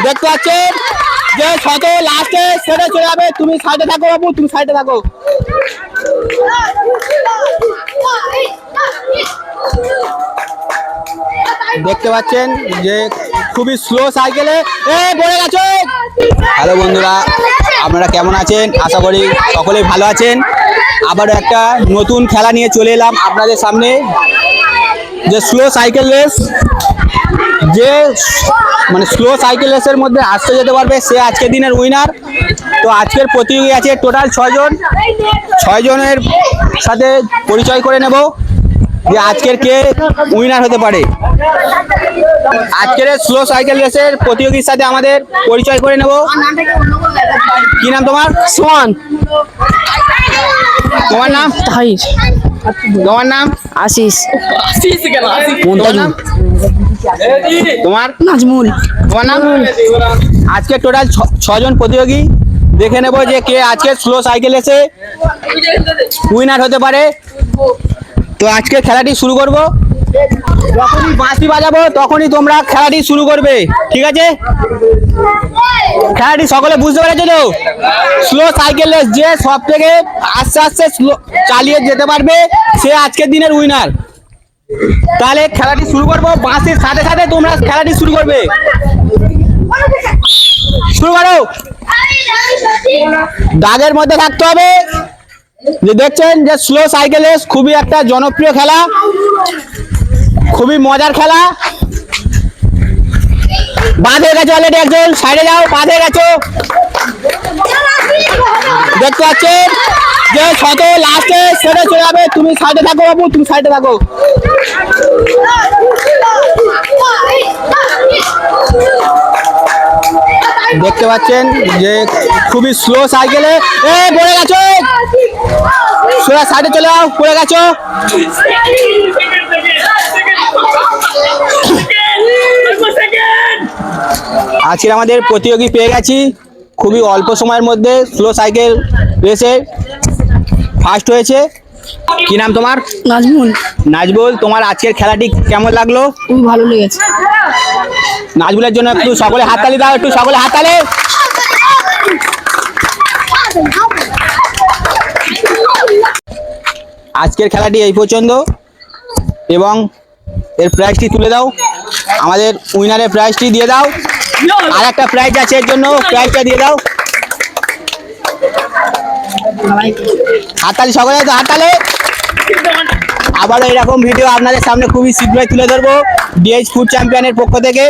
দেখতে পাচ্ছেন যে শত লাস্টে সেরে চলে যাবে। তুমি সাইডে থাকো বাবু, তুমি সাইডে থাকো। দেখতে পাচ্ছেন যে খুবই স্লো সাইকেলে পড়ে গেছে। হ্যালো বন্ধুরা, আপনারা কেমন আছেন? আশা করি সকলেই ভালো আছেন। আবারও একটা নতুন খেলা নিয়ে চলে এলাম আপনাদের সামনে, যে স্লো সাইকেল রেস। যে মানে স্লো সাইকেল রেসের মধ্যে আসতে যেতে পারবে সে আজকের দিনের উইনার। তো আজকের প্রতিযোগী আছে টোটাল 6 জন। 6 জনের সাথে পরিচয় করে নেব যে আজকের কে উইনার হতে পারে। আজকের স্লো সাইকেল রেসের প্রতিযোগীর সাথে আমাদের পরিচয় করে নেব। কি নাম তোমার? সোহান। তোমার নাম? তাহির। তোমার নাম? আশিস। তোমার নাম? তোমার? নাজমুল। তোমার নাম? আজকে টোটাল 6 জন প্রতিযোগী। দেখে নেব যে কে আজকে স্লো সাইকেল রেসে উইনার হতে পারে। তো আজকে খেলাটি শুরু করব। যখনই বাঁশি বাজাবো তখনই তোমরা খেলাটি শুরু করবে, ঠিক আছে? খেলাটি সকলে বুঝতে পেরেছো তো? স্লো সাইকেল রেস, যে সব থেকে আস্তে আস্তে স্লো চালিয়ে যেতে পারবে সে আজকের দিনের উইনার। তাহলে খেলাটি শুরু করবো। বাঁশির সাথে সাথে তোমরা খেলাটি শুরু করবে। শুরু করো। দাগের মধ্যে থাকতে হবে। যে দেখছেন যে স্লো সাইকেল রেস খুবই একটা জনপ্রিয় খেলা, খুবই মজার খেলা। বাঁধে গেছে অলরেডি একজন, সাইডে যাও, বাঁধে গেছো। দেখতে পাচ্ছেন যে শত লাস্টে সেরে চলে যাবে। তুমি সাইডে থাকো বাবু, তুমি সাইডে থাকো। দেখতে পাচ্ছেন যে খুবই স্লো সাইকেলে পড়ে গেছো। সোজা সাইডে চলে যাও, পড়ে গেছো। আজকে আমাদের প্রতিযোগী পেয়ে গেছি। খুবই অল্প সময়ের মধ্যে স্লো সাইকেল রেসে ফার্স্ট হয়েছে। কি নাম তোমার? নাজমুল। নাজবুল, তোমার আজকের খেলাটি কেমন লাগলো? খুব ভালো লেগেছে। নাজবুলের জন্য একটু সকলে হাততালি দাও, একটু সকলে হাততালি। আজকের খেলাটি এই পর্যন্ত, এবং এর প্রাইজটি তুলে দাও। আমাদের উইনারের প্রাইজটি দিয়ে দাও। আর একটা প্রাইজ আছে, এর জন্য প্রাইজটা দিয়ে দাও। হাততালি সকলে, তো হাততালি। আবারও এরকম ভিডিও আপনাদের সামনে খুবই শীঘ্রই তুলে ধরবো ডিএইচ ফুড চ্যাম্পিয়নের পক্ষ থেকে।